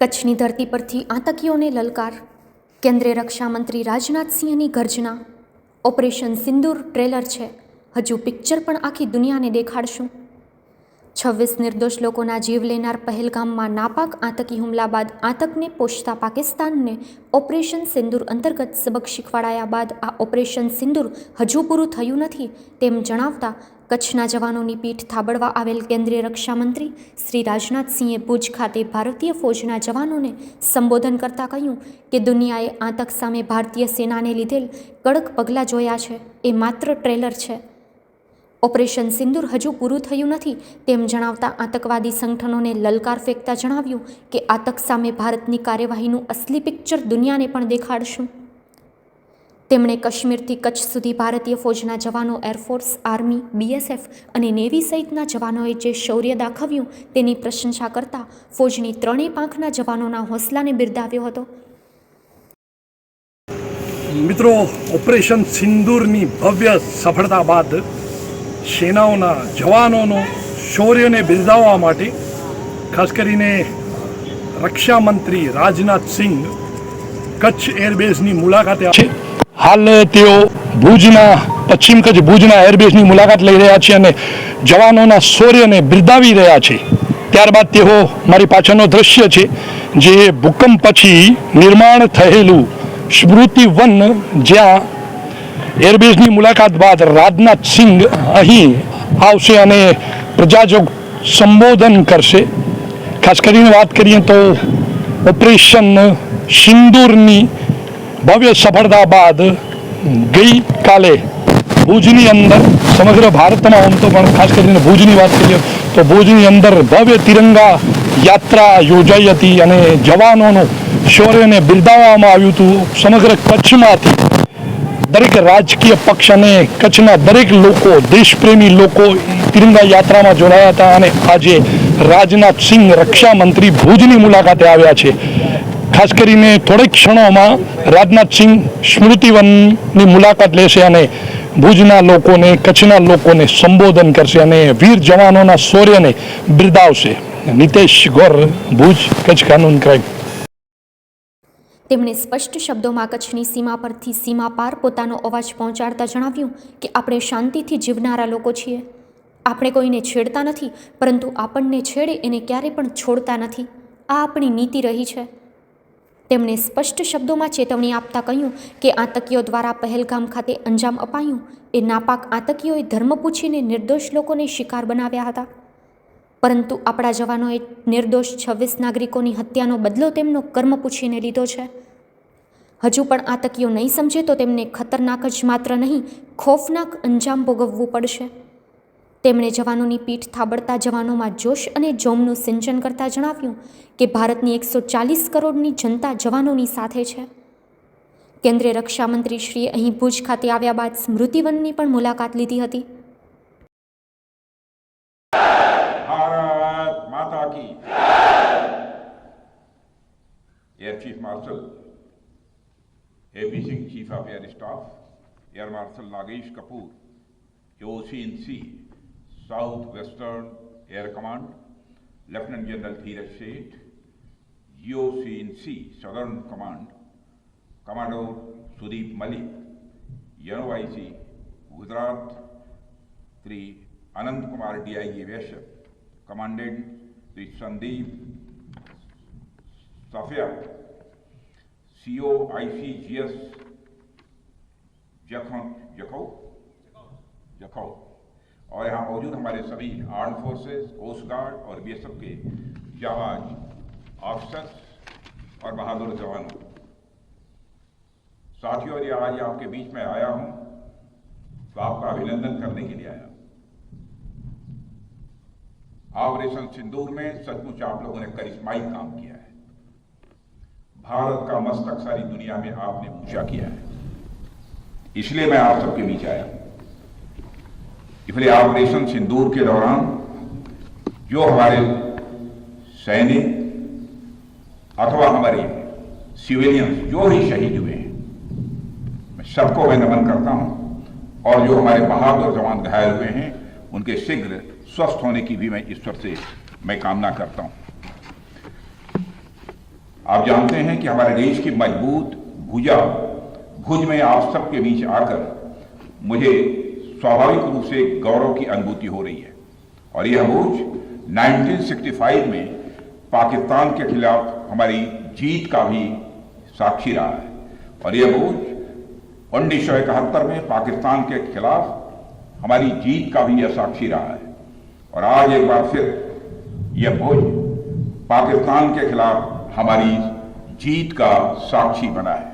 કચ્છની ધરતી પરથી આતંકીઓને લલકાર, કેન્દ્રીય રક્ષામંત્રી રાજનાથસિંહની ગર્જના. ઓપરેશન સિંદૂર ટ્રેલર છે, હજુ પિક્ચર પણ આખી દુનિયાને દેખાડશું. 26 નિર્દોષ લોકોના જીવ લેનાર પહેલગામમાં નાપાક આતંકી હુમલા બાદ આતંકને પોષતા પાકિસ્તાનને ઓપરેશન સિંદૂર અંતર્ગત સબક શીખવાડાયા બાદ આ ઓપરેશન સિંદૂર હજુ પૂરું થયું નથી તેમ જણાવતા કચ્છના જવાનોની પીઠ થાબડવા આવેલ કેન્દ્રીય રક્ષામંત્રી શ્રી રાજનાથસિંહે ભુજ ખાતે ભારતીય ફૌજના જવાનોને સંબોધન કરતા કહ્યું કે દુનિયાએ આતંક સામે ભારતીય સેનાને લીધેલ કડક પગલાં જોયા છે, એ માત્ર ટ્રેલર છે. ઓપરેશન સિંદૂર હજુ પૂરું થયું નથી તેમ જણાવતા આતંકવાદી સંગઠનોને લલકાર ફેંકતા જણાવ્યું કે આતંક સામે ભારતની કાર્યવાહીનું અસલી પિક્ચર દુનિયાને પણ દેખાડશું. તેમણે કાશ્મીરથી કચ્છ સુધી ભારતીય ફૌજના જવાનો, એરફોર્સ, આર્મી, બીએસએફ અને નેવી સહિતના જવાનોએ જે શૌર્ય દાખવ્યું તેની પ્રશંસા કરતા ફૌજની ત્રણેય પાંખના જવાનોના હોંસલાને બિરદાવ્યો હતો. મિત્રો, ઓપરેશન સિંદૂરની ભવ્ય સફળતા બાદ સેનાઓના જવાનોનો શૌર્યને બિરદાવવા માટે ખાસ કરીને રક્ષામંત્રી રાજનાથસિંહ કચ્છ એરબેઝની મુલાકાતે છે. હાલ તેઓ ભુજના પશ્ચિમ કચ્છ ભુજના એરબેઝની મુલાકાત લઈ રહ્યા છે અને જવાનોના શૌર્યને બિરદાવી રહ્યા છે. ત્યારબાદ તેઓ મારી પાછળનો દ્રશ્ય છે જે ભૂકંપ પછી નિર્માણ થયેલું સ્મૃતિ વન, જ્યાં એરબેઝની મુલાકાત બાદ રાજનાથસિંહ અહીં આવશે અને પ્રજાજોગ સંબોધન કરશે. ખાસ કરીને વાત કરીએ તો ઓપરેશન સિંદૂરની ભવ્ય સફળતા બાદ ગઈકાલે ભુજની અંદર, સમગ્ર ભારતમાં આમ તો પણ ખાસ કરીને ભુજની વાત કરીએ તો ભુજની અંદર ભવ્ય તિરંગા યાત્રા યોજાઈ હતી અને જવાનોનું શૌર્યને બિરદાવવામાં આવ્યું હતું. સમગ્ર કચ્છમાંથી દરેક રાજકીય પક્ષ અને કચ્છના દરેક લોકો, દેશપ્રેમી લોકો તિરંગા યાત્રામાં જોડાયા હતા અને આજે રાજનાથસિંહ રક્ષામંત્રી ભુજની મુલાકાતે આવ્યા છે. ખાસ કરીને થોડીક ક્ષણોમાં રાજનાથસિંહ સ્મૃતિવનની મુલાકાત લેશે અને ભુજના લોકોને, કચ્છના લોકોને સંબોધન કરશે અને વીર જવાનોના શૌર્યને બિરદાવશે. નિતેશ ગોર, ભુજ, કચ્છ કાનૂન ક્રાઇમ. તેમણે સ્પષ્ટ શબ્દોમાં કચ્છની સીમા પરથી સીમા પાર પોતાનો અવાજ પહોંચાડતા જણાવ્યું કે આપણે શાંતિથી જીવનારા લોકો છીએ. આપણે કોઈને છેડતા નથી, પરંતુ આપણને છેડે એને ક્યારે પણ છોડતા નથી. આ આપણી નીતિ રહી છે. તેમણે સ્પષ્ટ શબ્દોમાં ચેતવણી આપતા કહ્યું કે આતંકીઓ દ્વારા પહેલગામ ખાતે અંજામ અપાયું એ નાપાક આતંકીઓએ ધર્મ પૂછીને નિર્દોષ લોકોને શિકાર બનાવ્યા હતા, પરંતુ આપણા જવાનોએ નિર્દોષ 26 નાગરિકોની હત્યાનો બદલો તેમનો કર્મ પૂછીને લીધો છે. હજુ પણ આતંકીઓ નહીં સમજે તો તેમને ખતરનાક જ માત્ર નહીં, ખોફનાક અંજામ ભોગવવું પડશે. તેમણે જવાનોની પીઠ થાબડતા જવાનોમાં જોશ અને જોમનું સિંચન કરતા જણાવ્યું કે ભારતની 140 કરોડની જનતા જવાનોની સાથે છે. કેન્દ્રીય રક્ષામંત્રી શ્રીએ અહીં ભુજ ખાતે આવ્યા બાદ સ્મૃતિવનની પણ મુલાકાત લીધી હતી. Air Chief Marshal AP Singh, Chief of Air Staff, Air Marshal Nagesh Kapoor, OC&C, South Western Air Command, Lieutenant General Dheeraj Sheth, GOC&C, Southern Command, Commodore Sudeep Malik, NOIC, Gujarat 3, Anand Kumar DIG Vaishya, Commandant Sri Sandeep Safia, COICGS Jakhau और यहाँ मौजूद हमारे सभी arm forces, coast guard और BSF के जाबाज officers और बहादुर जवानों, साथियों, ये आज आपके बीच में आया हूँ तो आपका अभिनंदन करने के लिए आया। ऑपरेशन सिंदूर में सचमुच आप लोगों ने करिश्माई काम किया है। भारत का मस्तक सारी दुनिया में आपने ऊंचा किया है, इसलिए मैं आप सबके बीच आया। इसलिए ऑपरेशन सिंदूर के दौरान जो हमारे सैनिक अथवा हमारे सिविलियंस जो भी शहीद हुए हैं, मैं सबको मैं नमन करता हूं और जो हमारे बहादुर जवान घायल हुए हैं उनके शीघ्र स्वस्थ होने की भी मैं ईश्वर से मैं कामना करता हूं। आप जानते हैं कि हमारे देश की मजबूत भुजा भुज में आप सबके बीच आकर मुझे स्वाभाविक रूप से गौरव की अनुभूति हो रही है। और यह भुज 1965 में पाकिस्तान के खिलाफ हमारी जीत का भी साक्षी रहा है, और यह भुज 1971 में पाकिस्तान के खिलाफ हमारी जीत का भी यह साक्षी रहा है। और आज एक बार फिर यह भुज पाकिस्तान के खिलाफ हमारी जीत का साक्षी बना है।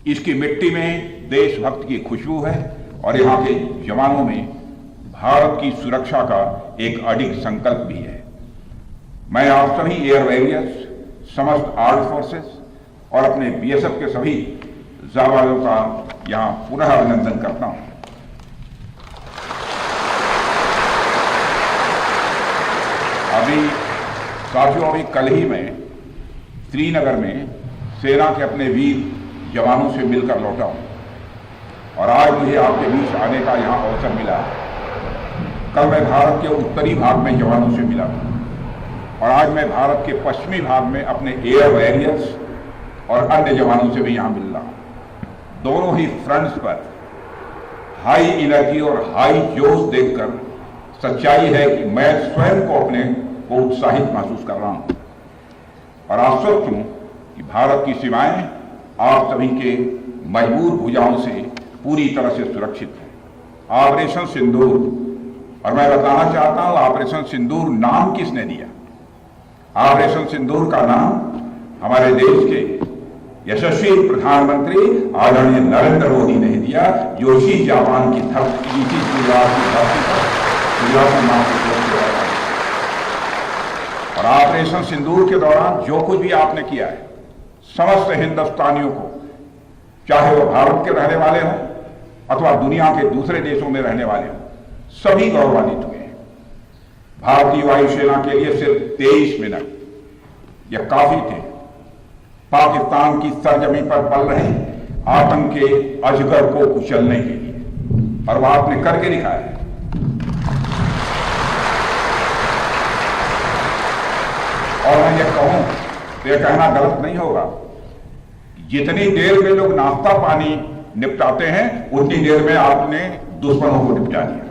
इसकी मिट्टी में देशभक्त की खुशबू है और यहाँ के जवानों में भारत की सुरक्षा का एक अडिग संकल्प भी है। मैं आप सभी एयर वॉरियर्स, समस्त आर्म्ड फोर्सेस और अपने बीएसएफ के सभी जाबाजों का यहाँ पुनः अभिनंदन करता हूँ। अभी कल ही मैं श्रीनगर में सेना के अपने वीर जवानों से मिलकर लौटा हूँ और आज मुझे आपके बीच आने का यहाँ अवसर मिला है। कल मैं भारत के उत्तरी भाग में जवानों से मिला और आज मैं भारत के पश्चिमी भाग में अपने एयर वॉरियर्स और अन्य जवानों से भी यहाँ मिल रहा हूँ। दोनों ही फ्रंट्स पर हाई एनर्जी और हाई जोश देखकर सच्चाई है कि मैं स्वयं को अपने को उत्साहित महसूस कर रहा हूँ और आश्वस्त हूँ कि भारत की सीमाएं आप सभी के मजबूर भुजाओं से पूरी तरह से सुरक्षित है। ऑपरेशन सिंदूर, और मैं बताना चाहता हूं ऑपरेशन सिंदूर नाम किसने दिया? ऑपरेशन सिंदूर का नाम हमारे देश के यशस्वी प्रधानमंत्री आदरणीय नरेंद्र मोदी ने दिया, जो इसी जापान की धरती, इसी गुजरात की धरती पर गुजरात नाम से। और ऑपरेशन सिंदूर के दौरान जो कुछ भी आपने किया है, समस्त हिंदुस्तानियों को, चाहे वो भारत के रहने वाले हों अथवा दुनिया के दूसरे देशों में रहने वाले हों, सभी गौरवान्वित हुए हैं। भारतीय वायुसेना के लिए सिर्फ 23 मिनट यह काफी थे पाकिस्तान की सरजमी पर पल रहे आतंक के अजगर को कुचलने के लिए, और वह आपने करके दिखाया है। और मैं ये कहूं तो यह कहना गलत नहीं होगा, जितनी देर में लोग नाश्ता पानी निपटाते हैं उतनी देर में आपने दुश्मनों को निपटा दिया।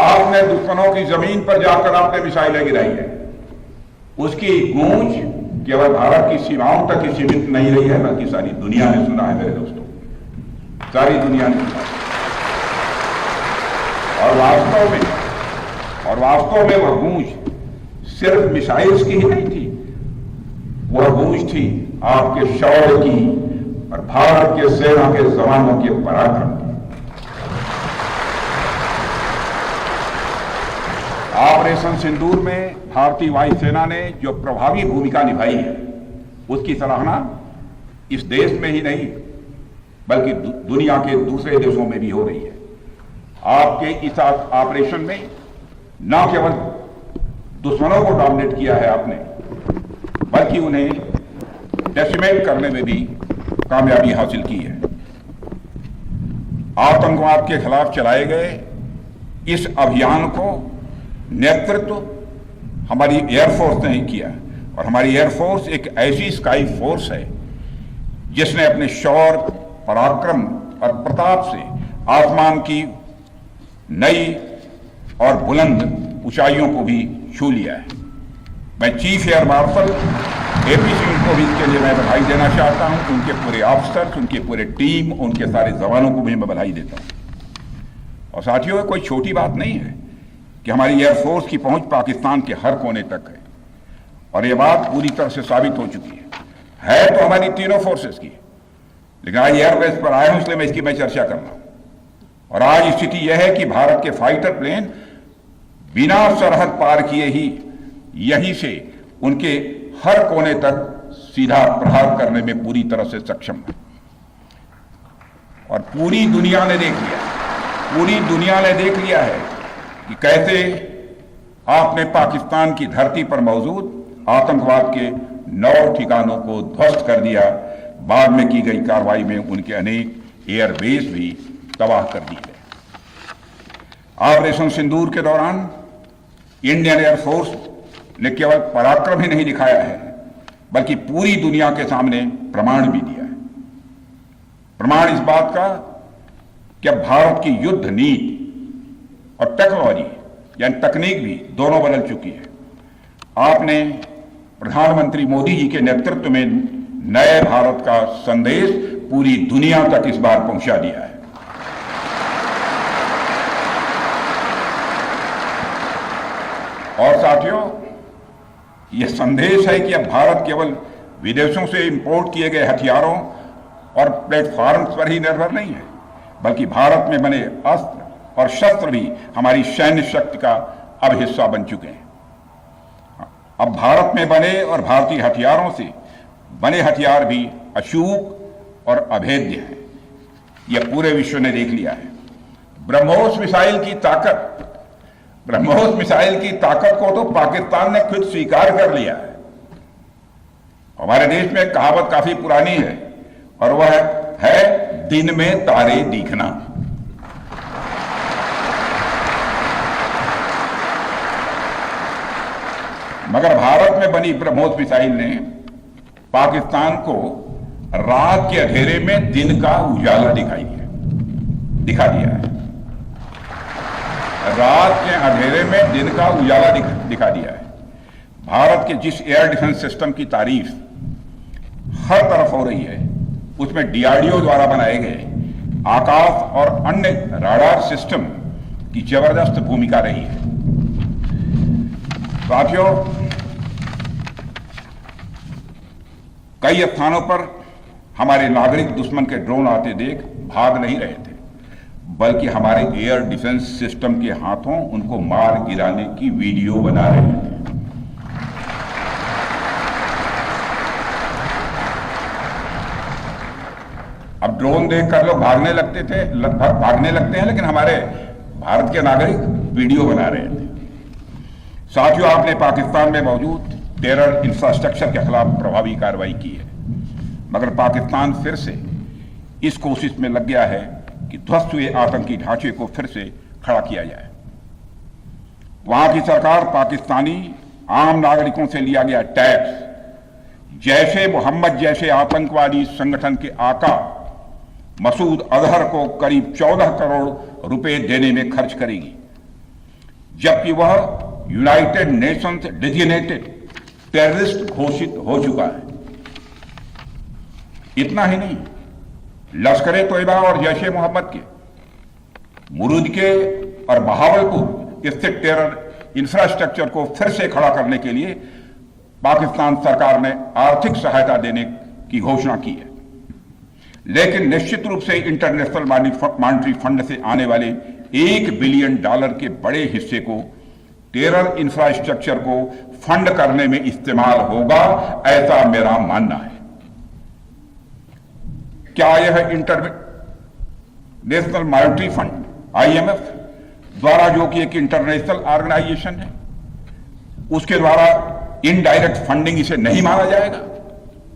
आपने दुश्मनों की जमीन पर जाकर आपने मिसाइलें गिराई है। उसकी गूंज केवल भारत की सीमाओं तक ही सीमित नहीं रही है, बल्कि सारी दुनिया ने सुना है मेरे दोस्तों, सारी दुनिया ने सुना। और वास्तव में वह गूंज सिर्फ मिसाइल्स की ही नहीं थी, वह गूंज थी आपके शौर्य की और भारत के सेना के जवानों के पराक्रम की। ऑपरेशन सिंदूर में भारतीय वायुसेना ने जो प्रभावी भूमिका निभाई है, उसकी सराहना इस देश में ही नहीं बल्कि दुनिया के दूसरे देशों में भी हो रही है। आपके इस ऑपरेशन में न केवल दुश्मनों को डोमिनेट किया है आपने, बल्कि उन्हें डेसिमेट करने में भी कामयाबी हासिल की है। आतंकवाद के खिलाफ चलाए गए इस अभियान को नेतृत्व हमारी एयरफोर्स ने किया, और हमारी एयरफोर्स एक ऐसी स्काई फोर्स है जिसने अपने शौर्य, पराक्रम और प्रताप से आसमान की नई और बुलंद ऊंचाइयों को भी छू लिया है। मैं chief air marshal AP Singh को भी इसके लिए मैं बधाई देना चाहता हूं, उनके पूरे ऑफिसर्स, उनके पूरे टीम, उनके सारे जवानों को भी मैं बधाई देता हूं। और साथियों, कोई छोटी बात नहीं है कि हमारी एयरफोर्स की पहुंच पाकिस्तान के हर कोने तक है, और यह बात पूरी तरह से साबित हो चुकी है तो हमारी तीनों फोर्सेस की, लेकिन आज एयरबेस पर आए हूं इसलिए मैं इसकी चर्चा कर रहा हूं। और आज स्थिति यह है कि भारत के फाइटर प्लेन बिना सरहद पार किए ही यहीं से उनके हर कोने तक सीधा प्रहार करने में पूरी तरह से सक्षम है। और पूरी दुनिया ने देख लिया है कि कैसे आपने पाकिस्तान की धरती पर मौजूद आतंकवाद के 9 ठिकानों को ध्वस्त कर दिया। बाद में की गई कार्रवाई में उनके अनेक एयरबेस भी तबाह कर दिए गए। ऑपरेशन सिंदूर के दौरान इंडियन एयरफोर्स ने केवल पराक्रम ही नहीं दिखाया है, बल्कि पूरी दुनिया के सामने प्रमाण भी दिया है। प्रमाण इस बात का कि अब भारत की युद्ध नीति और टेक्नोलॉजी यानी तकनीक भी दोनों बदल चुकी है। आपने प्रधानमंत्री मोदी जी के नेतृत्व में नए भारत का संदेश पूरी दुनिया तक इस बार पहुंचा दिया है। और साथियों, यह संदेश है कि अब भारत केवल विदेशों से इंपोर्ट किए गए हथियारों और प्लेटफॉर्म्स पर ही निर्भर नहीं है, बल्कि भारत में बने अस्त्र और शस्त्र भी हमारी सैन्य शक्ति का अब हिस्सा बन चुके हैं। अब भारत में बने और भारतीय हथियारों से बने हथियार भी अचूक और अभेद्य हैं। यह पूरे विश्व ने देख लिया है। ब्रह्मोस मिसाइल की ताकत को तो पाकिस्तान ने खुद स्वीकार कर लिया है। हमारे देश में एक कहावत काफी पुरानी है और वह है दिन में तारे दिखना। मगर भारत में बनी ब्रह्मोस मिसाइल ने पाकिस्तान को रात के अंधेरे में दिन का उजाला दिखा दिया है। रात के अंधेरे में दिन का उजाला दिखा दिया है। भारत के जिस एयर डिफेंस सिस्टम की तारीफ हर तरफ हो रही है, उसमें डीआरडीओ द्वारा बनाए गए आकाश और अन्य राडार सिस्टम की जबरदस्त भूमिका रही है। साथियों, कई स्थानों पर हमारे नागरिक दुश्मन के ड्रोन आते देख भाग नहीं रहे थे, बल्कि हमारे एयर डिफेंस सिस्टम के हाथों उनको मार गिराने की वीडियो बना रहे थे। अब ड्रोन देखकर लोग भागने लगते हैं, लेकिन हमारे भारत के नागरिक वीडियो बना रहे थे। साथियों, आपने पाकिस्तान में मौजूद टेरर इंफ्रास्ट्रक्चर के खिलाफ प्रभावी कार्रवाई की है, मगर पाकिस्तान फिर से इस कोशिश में लग गया है कि ध्वस्त हुए आतंकी ढांचे को फिर से खड़ा किया जाए। वहां की सरकार पाकिस्तानी आम नागरिकों से लिया गया टैक्स जैशे मोहम्मद जैसे आतंकवादी संगठन के आका मसूद अजहर को करीब 14 करोड़ रुपए देने में खर्च करेगी, जबकि वह यूनाइटेड नेशंस डेजिग्नेटेड टेररिस्ट घोषित हो चुका है। इतना ही नहीं, लश्कर-ए-तोयबा और जैश ए मोहम्मद के मुरूद के और बहावलपुर स्थित टेरर इंफ्रास्ट्रक्चर को फिर से खड़ा करने के लिए पाकिस्तान सरकार ने आर्थिक सहायता देने की घोषणा की है, लेकिन निश्चित रूप से इंटरनेशनल मॉनेटरी फंड से आने वाले $1 बिलियन के बड़े हिस्से को टेरर इंफ्रास्ट्रक्चर को फंड करने में इस्तेमाल होगा, ऐसा मेरा मानना है। क्या यह इंटरनेशनल मॉनेटरी फंड IMF द्वारा, जो कि एक इंटरनेशनल ऑर्गेनाइजेशन है, उसके द्वारा इनडायरेक्ट फंडिंग इसे नहीं माना जाएगा?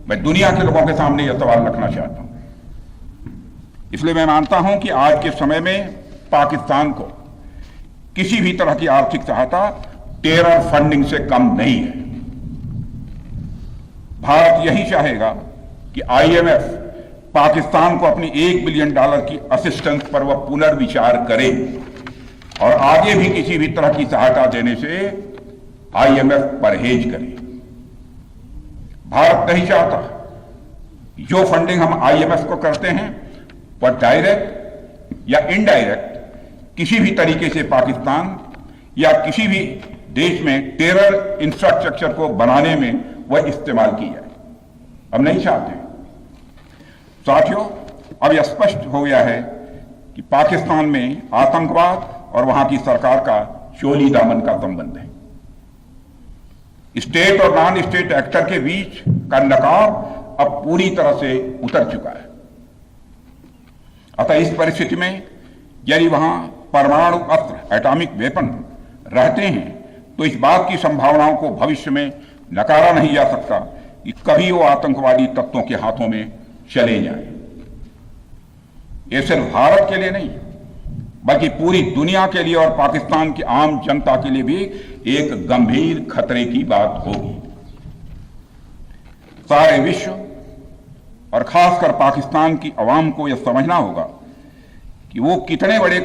मैं दुनिया के लोगों के सामने यह सवाल रखना चाहता हूं। इसलिए मैं मानता हूं कि आज के समय में पाकिस्तान को किसी भी तरह की आर्थिक सहायता टेरर फंडिंग से कम नहीं है। भारत यही चाहेगा कि IMF पाकिस्तान को अपनी $1 बिलियन की असिस्टेंस पर वह पुनर्विचार करे और आगे भी किसी भी तरह की सहायता देने से IMF परहेज करे। भारत नहीं चाहता जो फंडिंग हम IMF को करते हैं वह डायरेक्ट या इनडायरेक्ट किसी भी तरीके से पाकिस्तान या किसी भी देश में टेरर इंफ्रास्ट्रक्चर को बनाने में वह इस्तेमाल की जाए। हम नहीं चाहते। साथियों, अब यह स्पष्ट हो गया है कि पाकिस्तान में आतंकवाद और वहां की सरकार का चोली दामन का संबंध है। स्टेट और नॉन स्टेट एक्टर के बीच का नकाब अब पूरी तरह से उतर चुका है। अतः इस परिस्थिति में यदि वहां परमाणु अस्त्र एटॉमिक वेपन रहते हैं तो इस बात की संभावनाओं को भविष्य में नकारा नहीं जा सकता कि कभी वो आतंकवादी तत्वों के हाथों में चले जाएं। ये सिर्फ भारत के लिए नहीं बल्कि पूरी दुनिया के लिए और पाकिस्तान की आम जनता के लिए भी एक गंभीर खतरे की बात होगी। सारे विश्व और खासकर पाकिस्तान की आवाम को यह समझना होगा कि वो कितने बड़े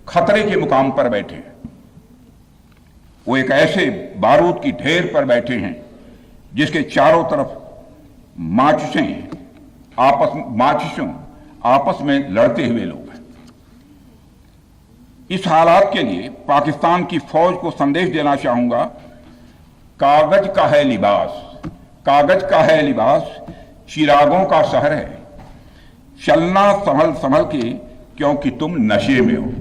खतरे के मुकाम पर बैठे हैं। वो एक ऐसे बारूद की ढेर पर बैठे हैं जिसके चारों तरफ माचिसों आपस में लड़ते हुए लोग हैं। इस हालात के लिए पाकिस्तान की फौज को संदेश देना चाहूंगा, कागज का है लिबास, कागज का है लिबास, चिरागों का शहर है, चलना संभल संभल के क्योंकि तुम नशे में हो।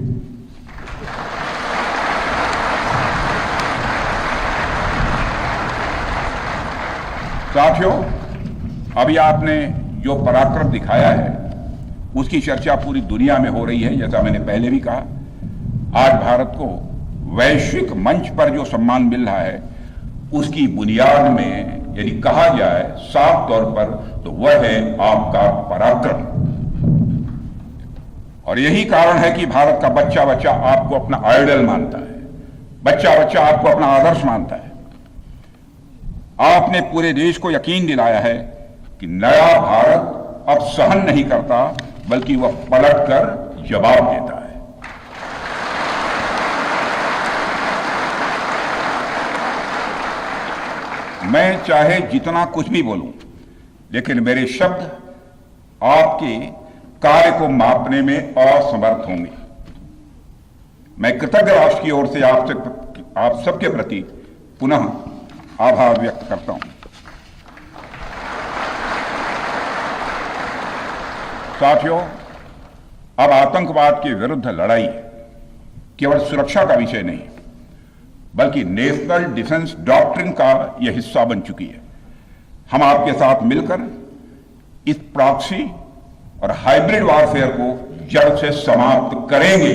साथियों, अभी आपने जो पराक्रम दिखाया है उसकी चर्चा पूरी दुनिया में हो रही है। जैसा मैंने पहले भी कहा, आज भारत को वैश्विक मंच पर जो सम्मान मिल रहा है उसकी बुनियाद में यदि कहा जाए साफ तौर पर तो वह है आपका पराक्रम। और यही कारण है कि भारत का बच्चा बच्चा आपको अपना आइडल मानता है, बच्चा बच्चा आपको अपना आदर्श मानता है। आपने पूरे देश को यकीन दिलाया है कि नया भारत अब सहन नहीं करता बल्कि वह पलटकर जवाब देता है। मैं चाहे जितना कुछ भी बोलूं, लेकिन मेरे शब्द आपके कार्य को मापने में असमर्थ होंगे। मैं कृतज्ञ राष्ट्र की ओर से आप सबके प्रति पुनः आभार व्यक्त करता हूं। साथियों, अब आतंकवाद के विरुद्ध लड़ाई केवल सुरक्षा का विषय नहीं बल्कि नेशनल डिफेंस डॉक्ट्रिन का यह हिस्सा बन चुकी है। हम आपके साथ मिलकर इस प्रॉक्सी और हाइब्रिड वॉरफेयर को जड़ से समाप्त करेंगे।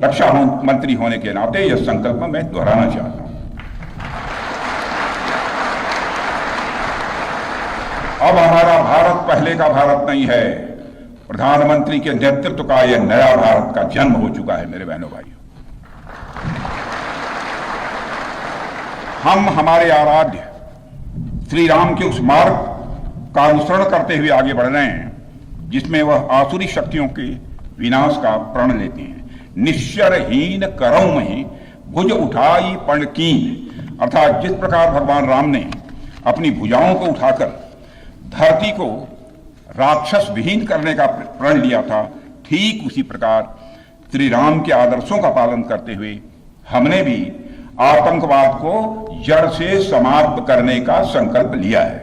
रक्षा मंत्री होने के नाते यह संकल्प मैं दोहराना चाहता हूं। अब हमारा भारत पहले का भारत नहीं है। प्रधानमंत्री के नेतृत्व का यह नया भारत का जन्म हो चुका है। मेरे बहनों भाइयों, हम हमारे आराध्य श्री राम के उस मार्ग का अनुसरण करते हुए आगे बढ़ रहे हैं जिसमें वह आसुरी शक्तियों के विनाश का प्रण लेते हैं। निश्चरहीन करौं मही भुज उठाई पण कीन, अर्थात जिस प्रकार भगवान राम ने अपनी भुजाओं को उठाकर धरती को राक्षस विहीन करने का प्रण लिया था, ठीक उसी प्रकार श्री राम के आदर्शों का पालन करते हुए हमने भी आतंकवाद को जड़ से समाप्त करने का संकल्प लिया है।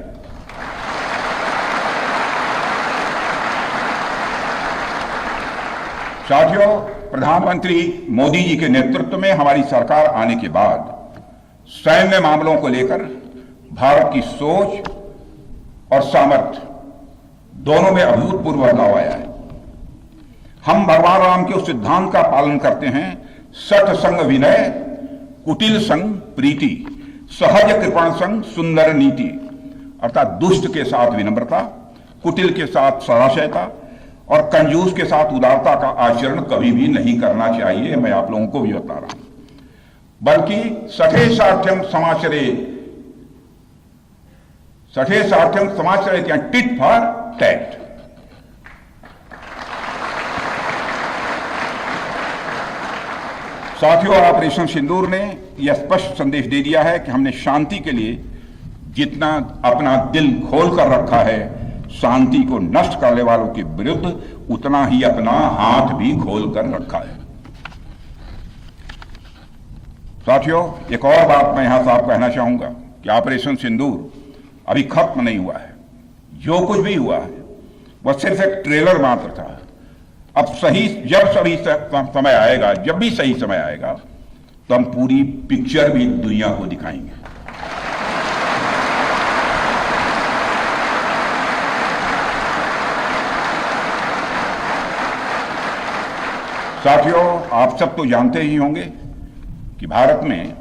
साथियों, प्रधानमंत्री मोदी जी के नेतृत्व में हमारी सरकार आने के बाद सैन्य मामलों को लेकर भारत की सोच और सामर्थ्य दोनों में अभूतपूर्व बदलाव आया है। हम भगवान राम के उस सिद्धांत का पालन करते हैं, सठ संग विनय कुटिल संग प्रीति, सहज कृपण संग सुंदर नीति, अर्थात दुष्ट के साथ विनम्रता, कुटिल के साथ सदाशयता और कंजूस के साथ उदारता का आचरण कभी भी नहीं करना चाहिए। मैं आप लोगों को भी बता रहा हूं, बल्कि सठे साठ्यम समाचरे टिट फॉर टैट। साथियों, ऑपरेशन सिंदूर ने यह स्पष्ट संदेश दे दिया है कि हमने शांति के लिए जितना अपना दिल खोल कर रखा है, शांति को नष्ट करने वालों के विरुद्ध उतना ही अपना हाथ भी खोल कर रखा है। साथियों, एक और बात मैं यहां साफ कहना चाहूंगा कि ऑपरेशन सिंदूर अभी खत्म नहीं हुआ है। जो कुछ भी हुआ है वह सिर्फ एक ट्रेलर मात्र था। अब समय आएगा, जब भी सही समय आएगा तो हम पूरी पिक्चर भी दुनिया को दिखाएंगे। साथियों, आप सब तो जानते ही होंगे कि भारत में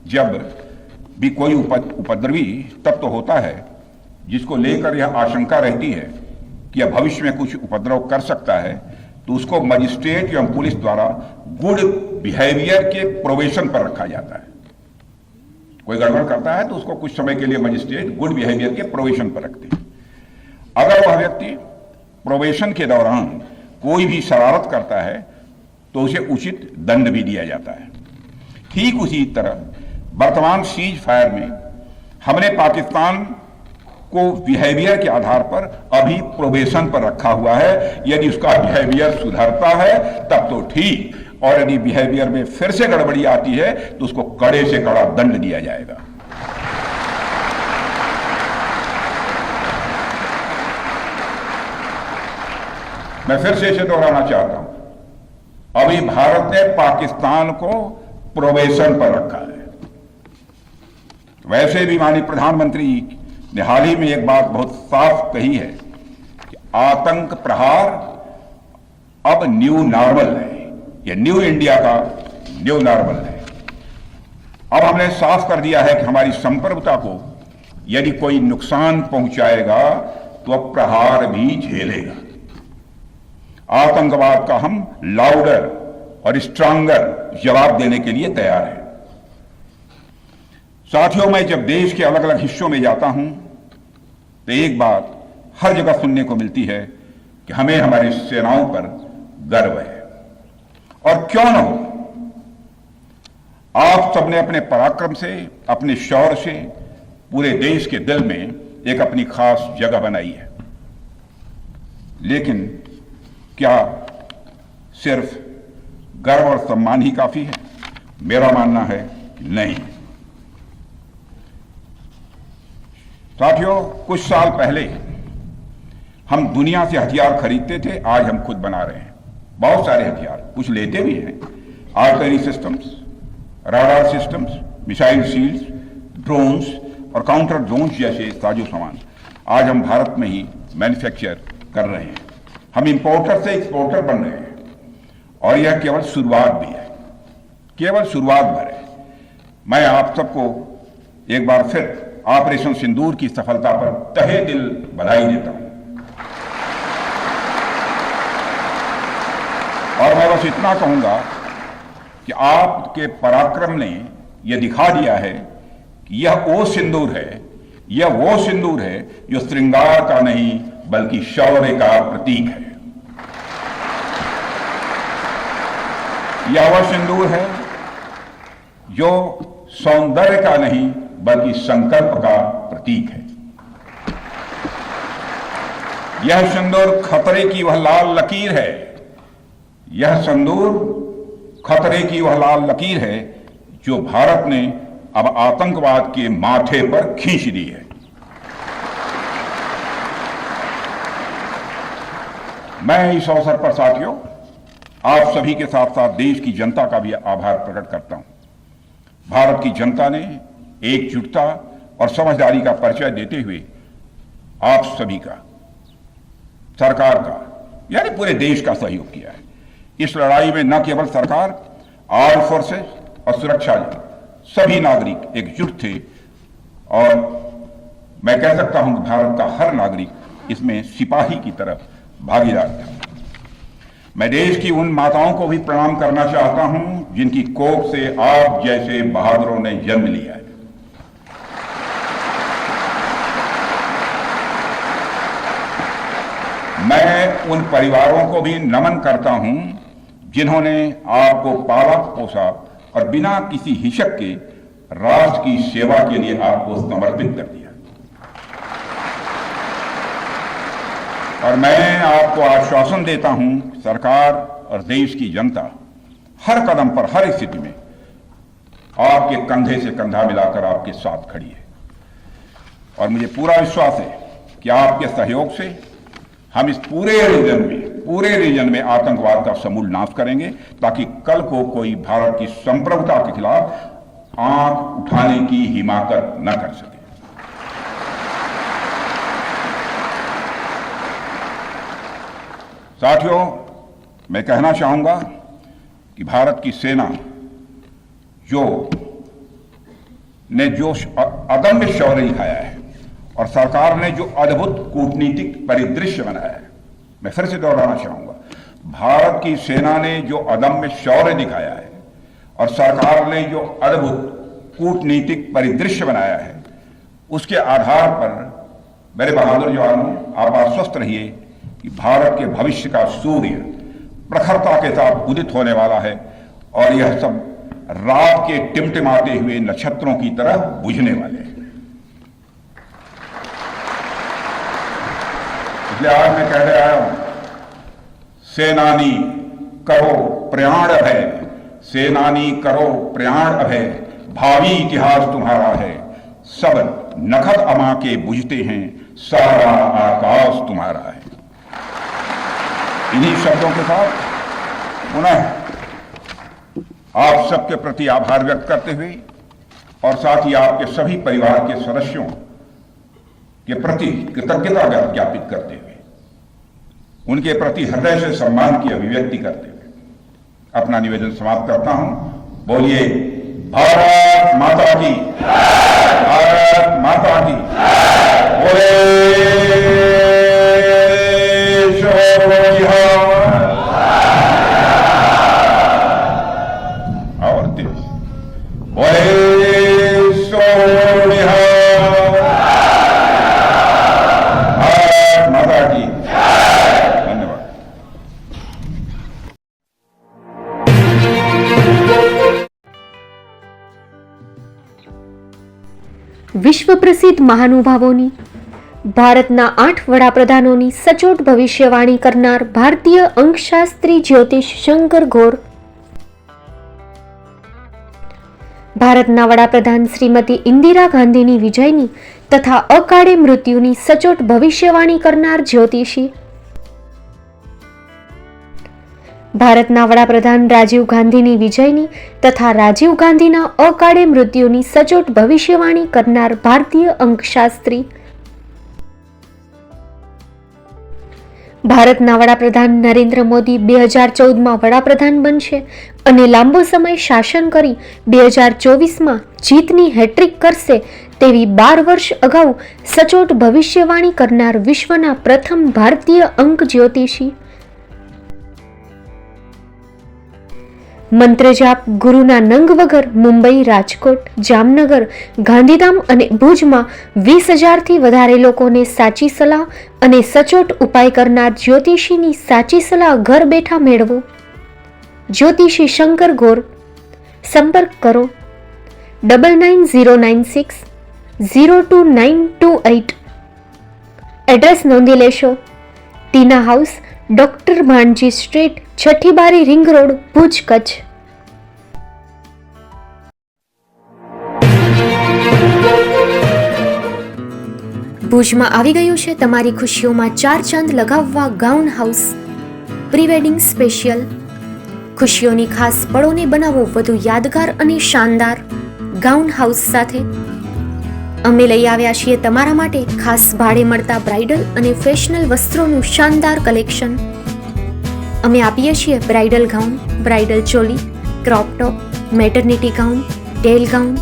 जब भी कोई उपद्रवी तत्व होता है जिसको लेकर यह आशंका रहती है कि यह भविष्य में कुछ उपद्रव कर सकता है, तो उसको मजिस्ट्रेट एवं पुलिस द्वारा गुड बिहेवियर के प्रोबेशन पर रखा जाता है। कोई गड़बड़ करता है तो उसको कुछ समय के लिए मजिस्ट्रेट गुड बिहेवियर के प्रोबेशन पर रखते हैं। अगर वह व्यक्ति प्रोबेशन के दौरान कोई भी शरारत करता है तो उसे उचित दंड भी दिया जाता है। ठीक उसी तरह वर्तमान सीज फायर में हमने पाकिस्तान को बिहेवियर के आधार पर अभी प्रोबेशन पर रखा हुआ है। यदि उसका बिहेवियर सुधरता है तब तो ठीक, और यदि बिहेवियर में फिर से गड़बड़ी आती है तो उसको कड़े से कड़ा दंड दिया जाएगा। मैं फिर से इसे दोहराना चाहता हूं, अभी भारत ने पाकिस्तान को प्रोबेशन पर रखा है। वैसे भी माननीय प्रधानमंत्री ने हाल ही में एक बात बहुत साफ कही है कि आतंक प्रहार अब न्यू नॉर्मल है, यह न्यू इंडिया का न्यू नॉर्मल है। अब हमने साफ कर दिया है कि हमारी संप्रभुता को यदि कोई नुकसान पहुंचाएगा तो अब प्रहार भी झेलेगा। आतंकवाद का हम लाउडर और स्ट्रांगर जवाब देने के लिए तैयार हैं। साथियों, मैं जब देश के अलग अलग हिस्सों में जाता हूं तो एक बात हर जगह सुनने को मिलती है कि हमें हमारी सेनाओं पर गर्व है, और क्यों न हो। आप सबने अपने पराक्रम से, अपने शौर्य से पूरे देश के दिल में एक अपनी खास जगह बनाई है। लेकिन क्या सिर्फ गर्व और सम्मान ही काफी है? मेरा मानना है कि नहीं। साथियों, कुछ साल पहले हम दुनिया से हथियार खरीदते थे, आज हम खुद बना रहे हैं बहुत सारे हथियार। कुछ लेते भी हैं, artillery systems, radar systems, missile shields, drones और काउंटर ड्रोन्स जैसे साजो सामान आज हम भारत में ही मैन्युफैक्चर कर रहे हैं। हम इंपोर्टर से एक्सपोर्टर बन रहे हैं, और यह केवल शुरुआत भी है, केवल शुरुआत भर है। मैं आप सबको एक बार फिर ऑपरेशन सिंदूर की सफलता पर तहे दिल बधाई देता हूं, और मैं बस इतना कहूंगा कि आपके पराक्रम ने यह दिखा दिया है कि यह वो सिंदूर है, यह वो सिंदूर है जो श्रृंगार का नहीं बल्कि शौर्य का प्रतीक है। यह वह सिंदूर है जो सौंदर्य का नहीं बल्कि संकल्प का प्रतीक है। यह सिंदूर खतरे की वह लाल लकीर है, यह सिंदूर खतरे की वह लाल लकीर है जो भारत ने अब आतंकवाद के माथे पर खींच दी है। मैं इस अवसर पर साथियों आप सभी के साथ साथ देश की जनता का भी आभार प्रकट करता हूं। भारत की जनता ने एकजुटता और समझदारी का परिचय देते हुए आप सभी का, सरकार का, यानी पूरे देश का सहयोग किया है। इस लड़ाई में न केवल सरकार, आर्म फोर्सेस और सुरक्षा बल, सभी नागरिक एकजुट थे, और मैं कह सकता हूं कि भारत का हर नागरिक इसमें सिपाही की तरफ भागीदार था। मैं देश की उन माताओं को भी प्रणाम करना चाहता हूं जिनकी कोख से आप जैसे बहादुरों ने जन्म लिया है। मैं उन परिवारों को भी नमन करता हूं जिन्होंने आपको पाला पोसा और बिना किसी हिचक के राष्ट्र की सेवा के लिए आपको समर्पित कर दिया। और मैं आपको आश्वासन देता हूं, सरकार और देश की जनता हर कदम पर, हर स्थिति में आपके कंधे से कंधा मिलाकर आपके साथ खड़ी है। और मुझे पूरा विश्वास है कि आपके सहयोग से हम इस पूरे रीजन में आतंकवाद का समूल नाश करेंगे, ताकि कल को कोई भारत की संप्रभुता के खिलाफ आंख उठाने की हिमाकत न कर सके। साथियों, मैं कहना चाहूंगा कि भारत की सेना जो अदम्य शौर्य दिखाया है और सरकार ने जो अद्भुत कूटनीतिक परिदृश्य बनाया है, मैं फिर से दोहराना चाहूंगा, भारत की सेना ने जो अदम्य शौर्य दिखाया है और सरकार ने जो अद्भुत कूटनीतिक परिदृश्य बनाया है, उसके आधार पर मेरे बहादुर जवानों, आप आश्वस्त रहिए कि भारत के भविष्य का सूर्य प्रखरता के साथ उदित होने वाला है और यह सब रात के टिमटिमाते हुए नक्षत्रों की तरह बुझने वाले हैं। इसलिए आज मैं कहने आया हूं, सेनानी करो प्रयाण अभय, सेनानी करो प्रयाण अभय, भावी इतिहास तुम्हारा है, सब नखत अमा के बुझते हैं, सारा आकाश तुम्हारा है। इन्हीं शब्दों के साथ पुनः आप सबके प्रति आभार व्यक्त करते हुए और साथ ही आपके सभी परिवार के सदस्यों के प्रति कृतज्ञता ज्ञापित करते हुए, उनके प्रति हृदय से सम्मान की अभिव्यक्ति करते हुए अपना निवेदन समाप्त करता हूं। बोलिए भारत माता की, भारत माता की। बोले और तेज बोले भारत माता की। धन्यवाद। વિશ્વ પ્રસિદ્ધ મહાનુભાવોની, ભારતના 8 વડાપ્રધાનોની સચોટ ભવિષ્યવાણી કરનાર ભારતીય અંકશાસ્ત્રી જ્યોતિષ શંકર ઘોર, ભારતના વડાપ્રધાન શ્રીમતી ઇન્દિરા ગાંધીની વિજયની તથા અકાળે મૃત્યુની સચોટ ભવિષ્યવાણી કરનાર જ્યોતિષી, ભારતના વડાપ્રધાન રાજીવ ગાંધીની વિજયની તથા રાજીવ ગાંધીના અકાળે મૃત્યુની સચોટ ભવિષ્યવાણી કરનાર ભારતીય અંકશાસ્ત્રી, ભારતના વડાપ્રધાન નરેન્દ્ર મોદી 2014માં વડાપ્રધાન બનશે અને લાંબો સમય શાસન કરી 2024માં જીતની હેટ્રિક કરશે તેવી 12 વર્ષ અગાઉ સચોટ ભવિષ્યવાણી કરનાર વિશ્વના પ્રથમ ભારતીય અંક જ્યોતિષી, મંત્રજાપ ગુરુના નંગ વગર મુંબઈ, રાજકોટ, જામનગર, ગાંધીધામ અને ભુજમાં 20,000થી વધારે લોકોને સાચી સલાહ અને સચોટ ઉપાય કરનાર જ્યોતિષીની સાચી સલાહ ઘર બેઠા મેળવો. જ્યોતિષી શંકર ઘોર. સંપર્ક કરો 9909602928. એડ્રેસ નોંધી લેશો. ટીના હાઉસ, ડોક્ટર ભાણજી સ્ટ્રીટ, છઠ્ઠી બારી, રિંગ રોડ, ભુજ, કચ્છ. ભુજમાં આવી ગયું છે તમારી ખુશીઓમાં 4 ચાંદ લગાવવા gown house pre wedding special. ખુશીઓની ખાસ પળોને બનાવો વધુ યાદગાર અને શાનદાર ગાઉન હાઉસ સાથે. અમે લઈ આવ્યા છીએ તમારા માટે ખાસ ભાડે મળતા બ્રાઇડલ અને ફેશનલ વસ્ત્રોનું શાનદાર કલેક્શન. અમે આપીએ છીએ bridal gown, bridal choli, crop top, maternity gown, tail gown,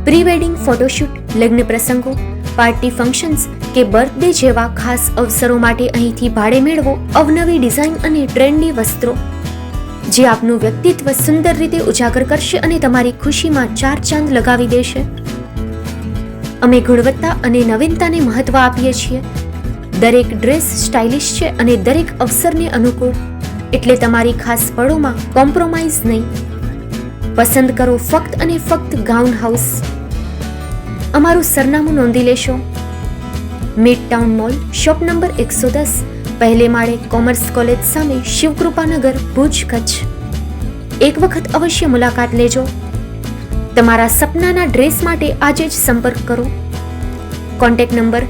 pre wedding photoshoot, લગ્ન પ્રસંગો, પાર્ટી ફંક્શન્સ કે બર્થડે જેવા ખાસ અવસરો માટે અહીંથી ભાડે મેળવો અવનવી ડિઝાઇન અને ટ્રેન્ડી વસ્ત્રો જે આપનું વ્યક્તિત્વ સુંદર રીતે ઉજાગર કરશે અને તમારી ખુશીમાં 4 ચાંદ લગાવી દેશે. અમે ગુણવત્તા અને નવીનતાને મહત્વ આપીએ છીએ. દરેક ડ્રેસ સ્ટાઇલિશ છે અને દરેક અવસરને અનુકૂળ, એટલે તમારી ખાસ પળોમાં કોમ્પ્રોમાઇઝ નહીં. પસંદ કરો ફક્ત અને ફક્ત ગાઉન હાઉસ. અમારું સરનામું નોંધી લેશો. Mid town mall, shop number 110, પહેલે માળે, કોમર્સ કોલેજ સામે, શિવકૃપાનગર, ભુજ, કચ્છ. એક વખત અવશ્ય મુલાકાત લેજો. તમારા સપનાના ડ્રેસ માટે આજે જ સંપર્ક કરો. Contact number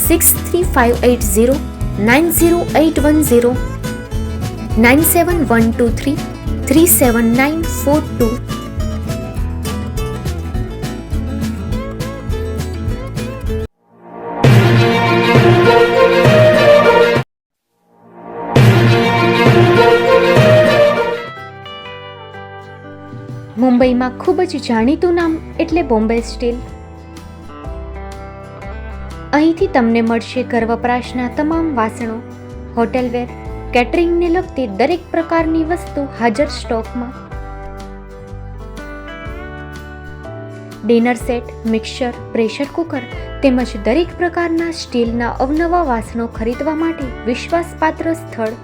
6358090810, 9712337942. મુંબઈમાં ખૂબ જ જાણીતું નામ એટલે બોમ્બે સ્ટીલ. અહીંથી તમને મળશે ઘર વપરાશના તમામ વાસણો, હોટલવેર, કેટરિંગને લગતી દરેક પ્રકારની વસ્તુ હાજર સ્ટોકમાં. Dinner set, mixer, pressure cooker તેમજ દરેક પ્રકારના સ્ટીલના અવનવા વાસણો ખરીદવા માટે વિશ્વાસપાત્ર સ્થળ.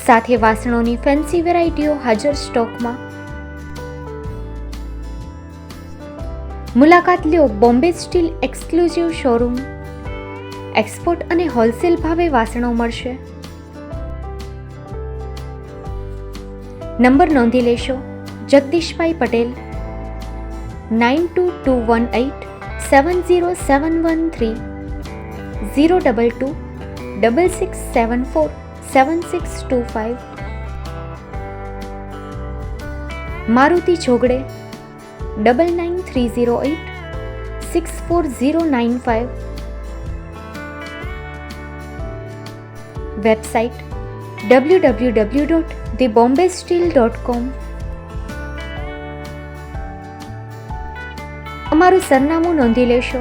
સાથે વાસણોની ફેન્સી વેરાયટીઓ હાજર સ્ટોકમાં. મુલાકાત લ્યો Bombay steel exclusive showroom. Export અને હોલસેલ ભાવે વાસણો મળશે. નંબર નોંધી લેશો. જગદીશભાઈ પટેલ, 9221870713, 022 6674 7625. મારુતિ જોગડે, 9930864095. Website www.thebombasteel.com. અમારું સરનામું નોંધી લેશો.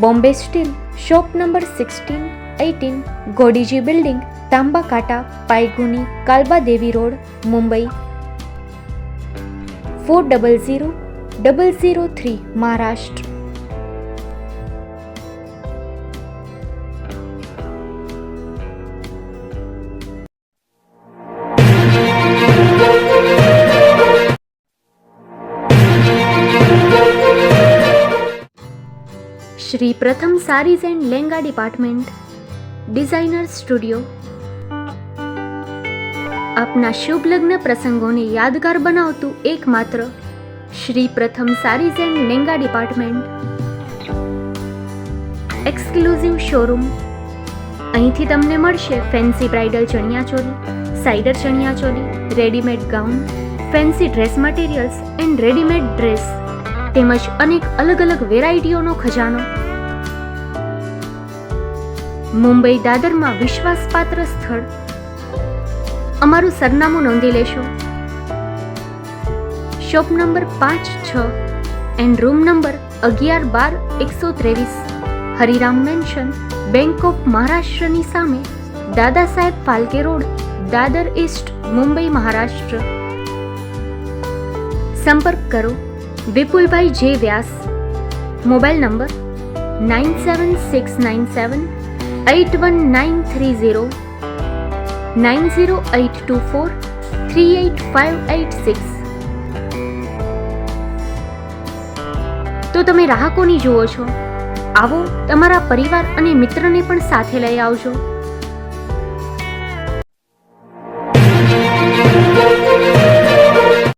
Bombay steel, shop number 16-18, Godiji building, Tamba Kanta, Paydhuni, Kalba Devi road, Mumbai 400003, Maharashtra. Shri Pratham sarees and lenga department, designer studio. આપના શુભ લગ્ન પ્રસંગોને યાદગાર બનાવતું એકમાત્ર Shri Pratham sarees and lenga department, exclusive showroom. અહીંથી તમને મળશે fancy bridal chaniya choli, cider chaniya choli, readymade gown, fancy dress materials and readymade dress તેમજ અનેક અલગ અલગ વેરાયટીઓનો ખજાનો. મુંબઈ દાદરમાં વિશ્વાસપાત્ર સ્થળ. અમારું સરનામું નોંધી લેશો. Shop number 5-6 and room number 11-12-123, Hariram mansion, bank of મહારાષ્ટ્રની સામે, દાદા સાહેબ ફાલ્કે રોડ, દાદર ઈસ્ટ, મુંબઈ, મહારાષ્ટ્ર. સંપર્ક કરો વિપુલભાઈ જે વ્યાસ. Mobile number 9769781930, 9082438586. તો તમે રાહ કોની જુઓ છો? આવો, તમારા પરિવાર અને મિત્રને પણ સાથે લઈ આવજો.